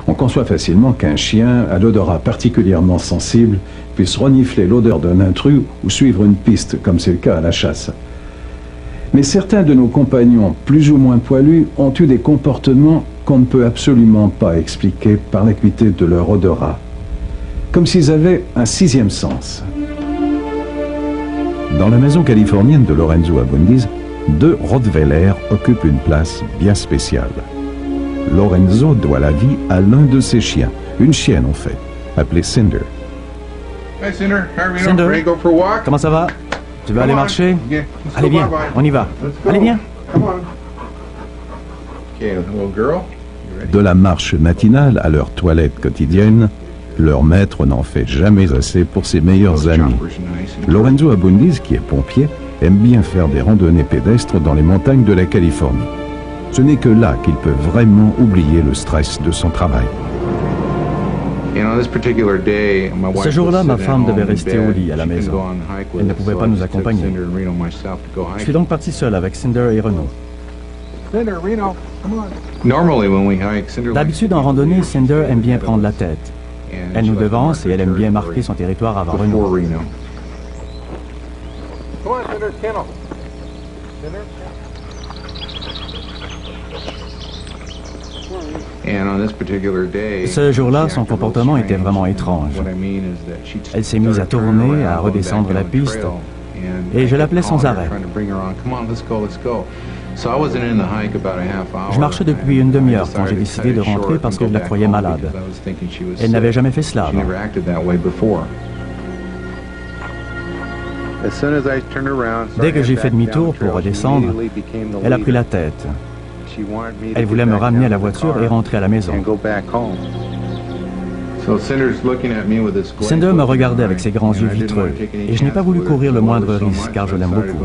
On conçoit facilement qu'un chien à l'odorat particulièrement sensible puisse renifler l'odeur d'un intrus ou suivre une piste, comme c'est le cas à la chasse. Mais certains de nos compagnons, plus ou moins poilus, ont eu des comportements qu'on ne peut absolument pas expliquer par l'acuité de leur odorat. Comme s'ils avaient un sixième sens. Dans la maison californienne de Lorenzo Abundis, 2 Rottweilers occupent une place bien spéciale. Lorenzo doit la vie à l'un de ses chiens, une chienne en fait, appelée Cinder. Hey Cinder, Cinder, ready to go for a walk? comment ça va? Tu veux aller marcher? Allez, viens, on y va. Allez, viens. Okay, little girl. De la marche matinale à leur toilette quotidienne, leur maître n'en fait jamais assez pour ses meilleurs amis. Lorenzo Abundis, qui est pompier, aime bien faire des randonnées pédestres dans les montagnes de la Californie. Ce n'est que là qu'il peut vraiment oublier le stress de son travail. Ce jour-là, ma femme devait rester au lit à la maison. Elle ne pouvait pas nous accompagner. Je suis donc parti seul avec Cinder et Reno. D'habitude, en randonnée, Cinder aime bien prendre la tête. Elle nous devance et elle aime bien marquer son territoire avant Reno. Ce jour-là, son comportement était vraiment étrange. Elle s'est mise à tourner, à redescendre la piste, et je l'appelais sans arrêt. Je marchais depuis une demi-heure quand j'ai décidé de rentrer parce que je la croyais malade. Elle n'avait jamais fait cela avant. Dès que j'ai fait demi-tour pour redescendre, elle a pris la tête. Elle voulait me ramener à la voiture et rentrer à la maison. Cinder me regardait avec ses grands yeux vitreux et je n'ai pas voulu courir le moindre risque car je l'aime beaucoup.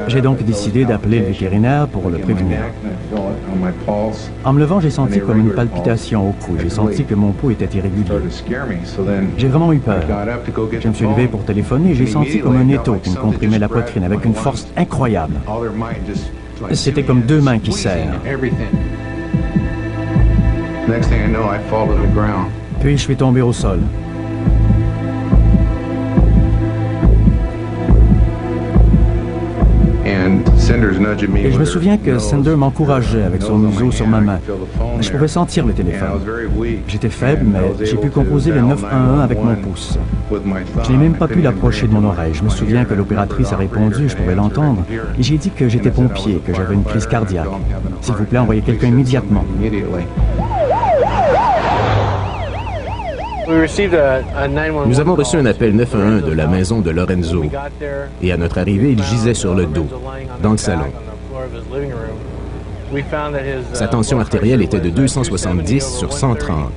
J'ai donc décidé d'appeler le vétérinaire pour le prévenir. En me levant, j'ai senti comme une palpitation au cou. J'ai senti que mon pouls était irrégulier. J'ai vraiment eu peur. Je me suis levé pour téléphoner et j'ai senti comme un étau qui me comprimait la poitrine avec une force incroyable. C'était comme 2 mains qui serrent. Puis je suis tombé au sol. Et je me souviens que Cinder m'encourageait avec son museau sur ma main. Je pouvais sentir le téléphone. J'étais faible, mais j'ai pu composer le 911 avec mon pouce. Je n'ai même pas pu l'approcher de mon oreille. Je me souviens que l'opératrice a répondu, je pouvais l'entendre. Et j'ai dit que j'étais pompier, que j'avais une crise cardiaque. S'il vous plaît, envoyez quelqu'un immédiatement. Nous avons reçu un appel 911 de la maison de Lorenzo. Et à notre arrivée, il gisait sur le dos, dans le salon. Sa tension artérielle était de 270 sur 130.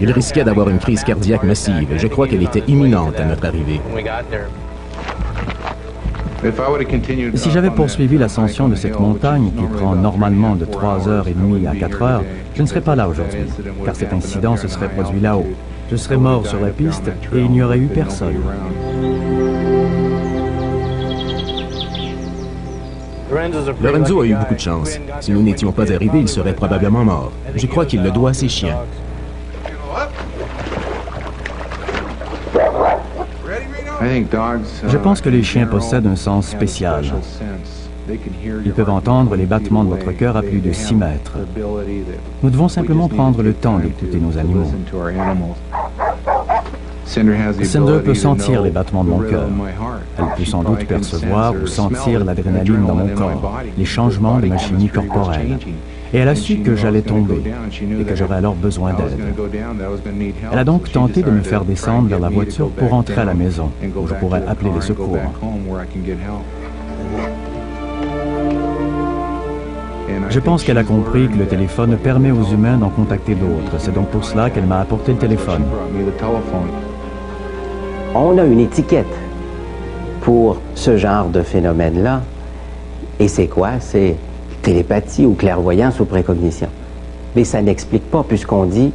Il risquait d'avoir une crise cardiaque massive et je crois qu'elle était imminente à notre arrivée. Si j'avais poursuivi l'ascension de cette montagne, qui prend normalement de 3h30 à 4h, je ne serais pas là aujourd'hui, car cet incident se serait produit là-haut. Je serais mort sur la piste et il n'y aurait eu personne. Lorenzo a eu beaucoup de chance. Si nous n'étions pas arrivés, il serait probablement mort. Je crois qu'il le doit à ses chiens. Je pense que les chiens possèdent un sens spécial. Ils peuvent entendre les battements de notre cœur à plus de 6 mètres. Nous devons simplement prendre le temps d'écouter nos animaux. Cinder peut sentir les battements de mon cœur. Elle peut sans doute percevoir ou sentir l'adrénaline dans mon corps, les changements de ma chimie corporelle. Et elle a su que j'allais tomber et que j'aurais alors besoin d'aide. Elle a donc tenté de me faire descendre vers la voiture pour rentrer à la maison, où je pourrais appeler les secours. Je pense qu'elle a compris que le téléphone permet aux humains d'en contacter d'autres. C'est donc pour cela qu'elle m'a apporté le téléphone. On a une étiquette pour ce genre de phénomène-là. Et c'est quoi? C'est télépathie ou clairvoyance ou précognition. Mais ça n'explique pas, puisqu'on dit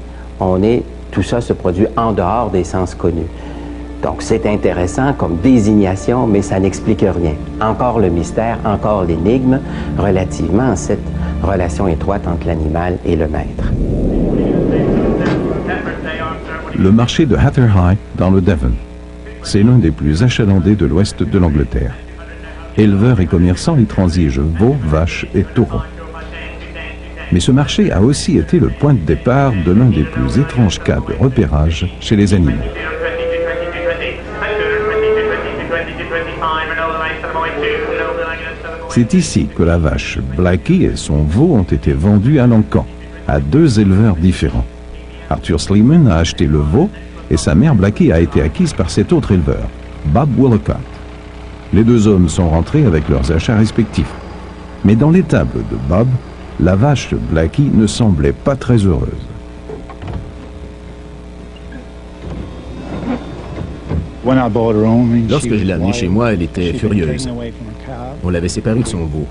tout ça se produit en dehors des sens connus. Donc c'est intéressant comme désignation, mais ça n'explique rien. Encore le mystère, encore l'énigme relativement à cette relation étroite entre l'animal et le maître. Le marché de Hatherhigh, dans le Devon. C'est l'un des plus achalandés de l'ouest de l'Angleterre. Éleveurs et commerçants y transigent veaux, vaches et taureaux. Mais ce marché a aussi été le point de départ de l'un des plus étranges cas de repérage chez les animaux. C'est ici que la vache Blackie et son veau ont été vendus à Lancan, à deux éleveurs différents. Arthur Sleeman a acheté le veau et sa mère Blackie a été acquise par cet autre éleveur, Bob Willacott. Les deux hommes sont rentrés avec leurs achats respectifs. Mais dans l'étable de Bob, la vache Blackie ne semblait pas très heureuse. Lorsque je l'ai amenée chez moi, elle était furieuse. On l'avait séparée de son veau.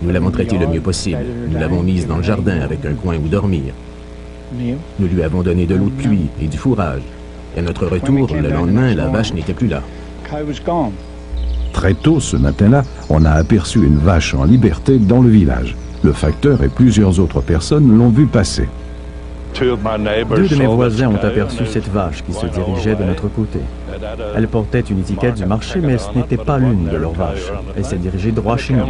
Nous l'avons traitée le mieux possible. Nous l'avons mise dans le jardin avec un coin où dormir. Nous lui avons donné de l'eau de pluie et du fourrage. Et à notre retour, le lendemain, la vache n'était plus là. Très tôt ce matin-là, on a aperçu une vache en liberté dans le village. Le facteur et plusieurs autres personnes l'ont vue passer. Deux de mes voisins ont aperçu cette vache qui se dirigeait de notre côté. Elle portait une étiquette du marché, mais ce n'était pas l'une de leurs vaches. Elle s'est dirigée droit chez nous.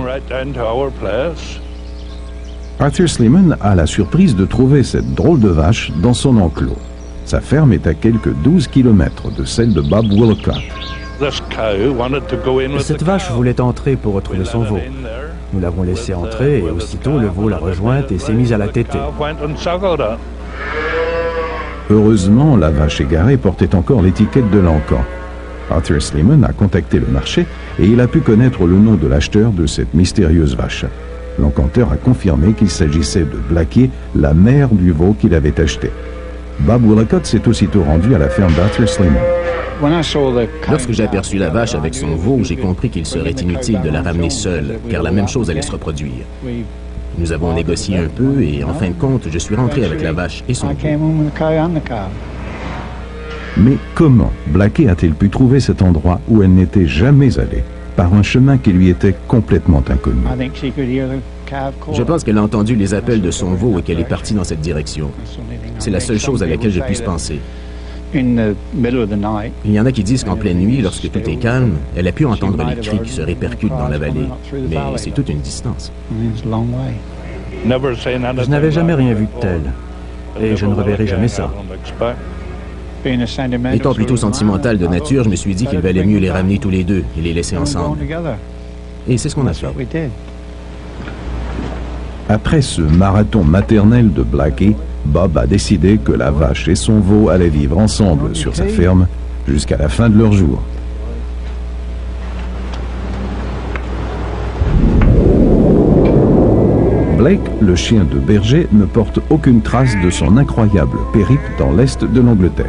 Arthur Sleeman a la surprise de trouver cette drôle de vache dans son enclos. Sa ferme est à quelques 12 km de celle de Bob Willacott. Cette vache voulait entrer pour retrouver son veau. Nous l'avons laissée entrer et aussitôt le veau l'a rejointe et s'est mise à la téter. Heureusement, la vache égarée portait encore l'étiquette de Lancan. Arthur Sleeman a contacté le marché et il a pu connaître le nom de l'acheteur de cette mystérieuse vache. L'encanteur a confirmé qu'il s'agissait de Blackie, la mère du veau qu'il avait acheté. Bob Willacott s'est aussitôt rendu à la ferme d'Arthur Sleeman. Lorsque j'ai aperçu la vache avec son veau, j'ai compris qu'il serait inutile de la ramener seule, car la même chose allait se reproduire. Nous avons négocié un peu et, en fin de compte, je suis rentré avec la vache et son veau. Mais comment Blackie a-t-il pu trouver cet endroit où elle n'était jamais allée, par un chemin qui lui était complètement inconnu? Je pense qu'elle a entendu les appels de son veau et qu'elle est partie dans cette direction. C'est la seule chose à laquelle je puisse penser. Il y en a qui disent qu'en pleine nuit, lorsque tout est calme, elle a pu entendre les cris qui se répercutent dans la vallée. Mais c'est toute une distance. Je n'avais jamais rien vu de tel. Et je ne reverrai jamais ça. Étant plutôt sentimental de nature, je me suis dit qu'il valait mieux les ramener tous les deux et les laisser ensemble. Et c'est ce qu'on a fait. Après ce marathon maternel de Blackie, Bob a décidé que la vache et son veau allaient vivre ensemble sur sa ferme jusqu'à la fin de leur jour. Blake, le chien de berger, ne porte aucune trace de son incroyable périple dans l'est de l'Angleterre.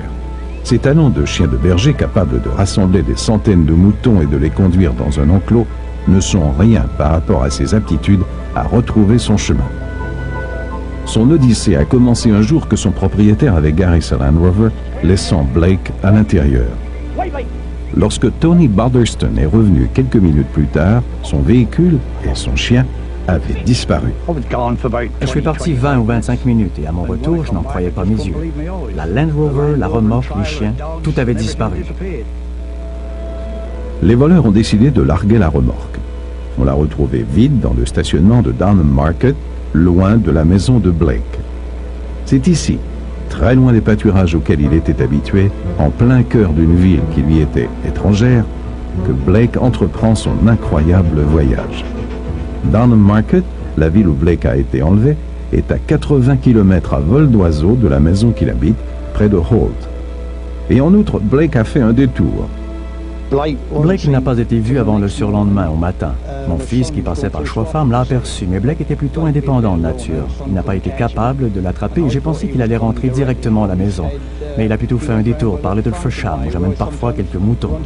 Ses talents de chien de berger capable de rassembler des centaines de moutons et de les conduire dans un enclos ne sont rien par rapport à ses aptitudes à retrouver son chemin. Son odyssée a commencé un jour que son propriétaire avait garé sa Land Rover, laissant Blake à l'intérieur. Lorsque Tony Balderston est revenu quelques minutes plus tard, son véhicule et son chien avaient disparu. Je suis parti 20 ou 25 minutes et à mon retour, je n'en croyais pas mes yeux. La Land Rover, la remorque, les chiens, tout avait disparu. Les voleurs ont décidé de larguer la remorque. On l'a retrouvée vide dans le stationnement de Downham Market, loin de la maison de Blake. C'est ici, très loin des pâturages auxquels il était habitué, en plein cœur d'une ville qui lui était étrangère, que Blake entreprend son incroyable voyage. Downham Market, la ville où Blake a été enlevé, est à 80 km à vol d'oiseau de la maison qu'il habite, près de Holt. Et en outre, Blake a fait un détour. Blake n'a pas été vu avant le surlendemain, au matin. Mon fils, qui passait par Choix Farm, l'a aperçu, mais Blake était plutôt indépendant de nature. Il n'a pas été capable de l'attraper et j'ai pensé qu'il allait rentrer directement à la maison. Mais il a plutôt fait un détour par Little Fresham, où j'amène parfois quelques moutons.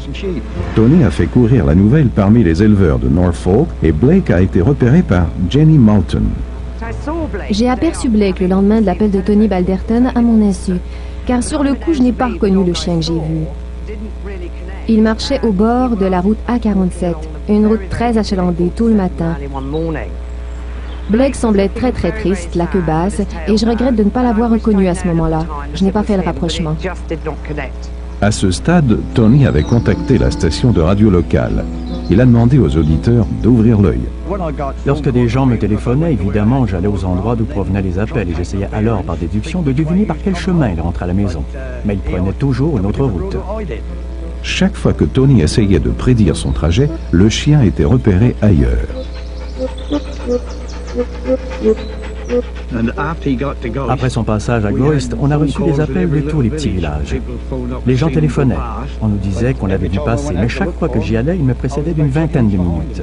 Tony a fait courir la nouvelle parmi les éleveurs de Norfolk et Blake a été repéré par Jenny Moulton. J'ai aperçu Blake le lendemain de l'appel de Tony Balderton à mon insu, car sur le coup, je n'ai pas reconnu le chien que j'ai vu. Il marchait au bord de la route A47, une route très achalandée tout le matin. Blake semblait très triste, la queue basse, et je regrette de ne pas l'avoir reconnu à ce moment-là. Je n'ai pas fait le rapprochement. À ce stade, Tony avait contacté la station de radio locale. Il a demandé aux auditeurs d'ouvrir l'œil. Lorsque des gens me téléphonaient, évidemment, j'allais aux endroits d'où provenaient les appels et j'essayais alors, par déduction, de deviner par quel chemin ils rentraient à la maison. Mais ils prenaient toujours une autre route. Chaque fois que Tony essayait de prédire son trajet, le chien était repéré ailleurs. Après son passage à Grist, on a reçu des appels de tous les petits villages. Les gens téléphonaient. On nous disait qu'on l'avait vu passer, mais chaque fois que j'y allais, il me précédait d'une vingtaine de minutes.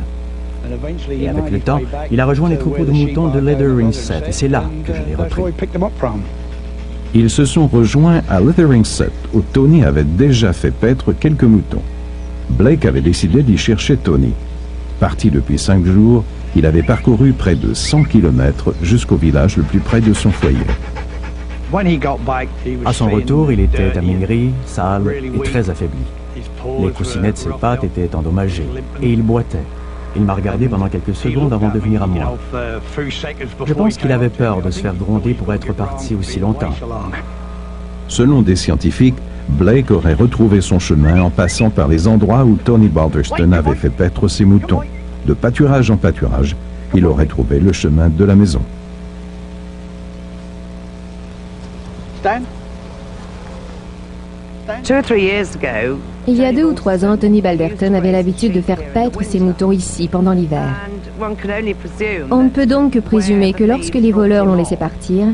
Et avec le temps, il a rejoint les troupeaux de moutons de Leatheringsett, et c'est là que je l'ai repris. Ils se sont rejoints à Leatheringsett, où Tony avait déjà fait paître quelques moutons. Blake avait décidé d'y chercher Tony. Parti depuis 5 jours, il avait parcouru près de 100 km jusqu'au village le plus près de son foyer. À son retour, il était amaigri, sale et très affaibli. Les coussinets de ses pattes étaient endommagés et il boitait. Il m'a regardé pendant quelques secondes avant de venir à moi. Je pense qu'il avait peur de se faire gronder pour être parti aussi longtemps. Selon des scientifiques, Blake aurait retrouvé son chemin en passant par les endroits où Tony Balderston avait fait paître ses moutons. De pâturage en pâturage, il aurait trouvé le chemin de la maison. Il y a 2 ou 3 ans, Tony Balderston avait l'habitude de faire paître ses moutons ici pendant l'hiver. On ne peut donc que présumer que lorsque les voleurs l'ont laissé partir,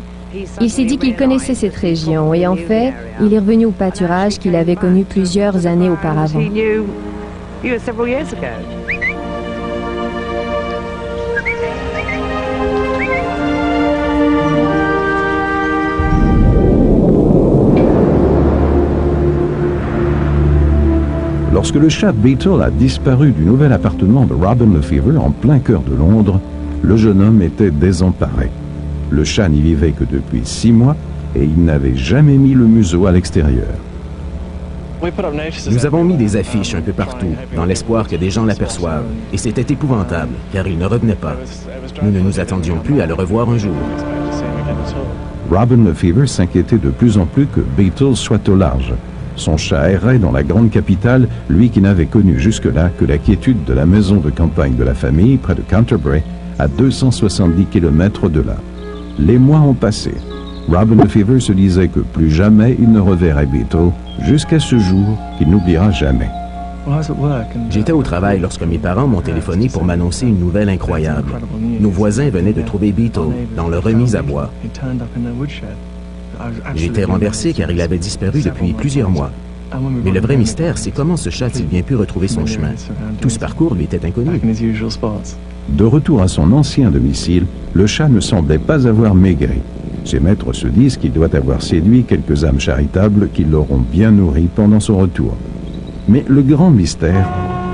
il s'est dit qu'il connaissait cette région et en fait, il est revenu au pâturage qu'il avait connu plusieurs années auparavant. Lorsque le chat Beetle a disparu du nouvel appartement de Robin Lefevre en plein cœur de Londres, le jeune homme était désemparé. Le chat n'y vivait que depuis 6 mois et il n'avait jamais mis le museau à l'extérieur. Nous avons mis des affiches un peu partout, dans l'espoir que des gens l'aperçoivent, et c'était épouvantable, car il ne revenait pas. Nous ne nous attendions plus à le revoir un jour. Robin Lefevre s'inquiétait de plus en plus que Beetle soit au large. Son chat errait dans la grande capitale, lui qui n'avait connu jusque-là que la quiétude de la maison de campagne de la famille, près de Canterbury, à 270 km de là. Les mois ont passé. Robin Lefevre se disait que plus jamais il ne reverrait Beetle, jusqu'à ce jour qu'il n'oubliera jamais. J'étais au travail lorsque mes parents m'ont téléphoné pour m'annoncer une nouvelle incroyable. Nos voisins venaient de trouver Beetle dans leur remise à bois. J'étais renversé car il avait disparu depuis plusieurs mois. Mais le vrai mystère, c'est comment ce chat a-t-il bien pu retrouver son chemin? Tout ce parcours lui était inconnu. De retour à son ancien domicile, le chat ne semblait pas avoir maigri. Ses maîtres se disent qu'il doit avoir séduit quelques âmes charitables qui l'auront bien nourri pendant son retour. Mais le grand mystère,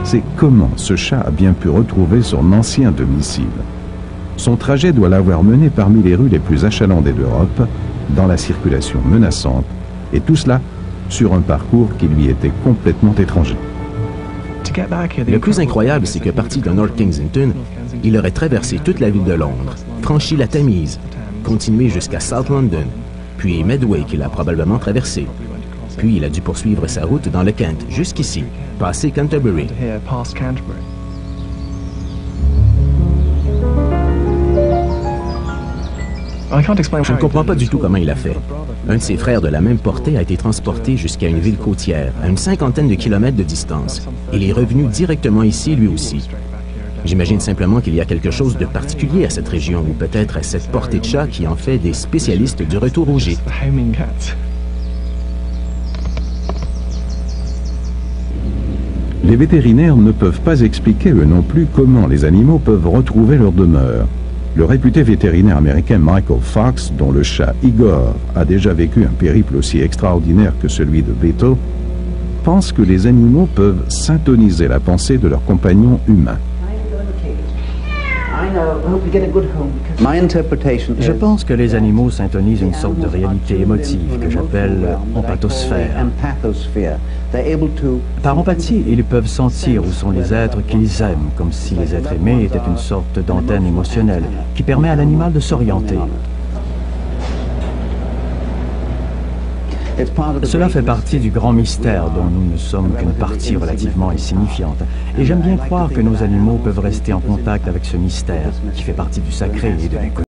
c'est comment ce chat a bien pu retrouver son ancien domicile. Son trajet doit l'avoir mené parmi les rues les plus achalandées d'Europe, dans la circulation menaçante, et tout cela sur un parcours qui lui était complètement étranger. Le plus incroyable, c'est que parti de North Kensington, il aurait traversé toute la ville de Londres, franchi la Tamise, continué jusqu'à South London, puis Medway qu'il a probablement traversé. Puis il a dû poursuivre sa route dans le Kent, jusqu'ici, passer Canterbury. Je ne comprends pas du tout comment il a fait. Un de ses frères de la même portée a été transporté jusqu'à une ville côtière, à une 50aine de kilomètres de distance. Il est revenu directement ici, lui aussi. J'imagine simplement qu'il y a quelque chose de particulier à cette région, ou peut-être à cette portée de chat qui en fait des spécialistes du retour au gîte. Les vétérinaires ne peuvent pas expliquer eux non plus comment les animaux peuvent retrouver leur demeure. Le réputé vétérinaire américain Michael Fox, dont le chat Igor a déjà vécu un périple aussi extraordinaire que celui de Beetle, pense que les animaux peuvent syntoniser la pensée de leurs compagnons humains. Je pense que les animaux syntonisent une sorte de réalité émotive que j'appelle empathosphère. Par empathie, ils peuvent sentir où sont les êtres qu'ils aiment, comme si les êtres aimés étaient une sorte d'antenne émotionnelle qui permet à l'animal de s'orienter. Cela fait partie du grand mystère dont nous ne sommes qu'une partie relativement insignifiante. Et j'aime bien croire que nos animaux peuvent rester en contact avec ce mystère qui fait partie du sacré et de l'inconnu.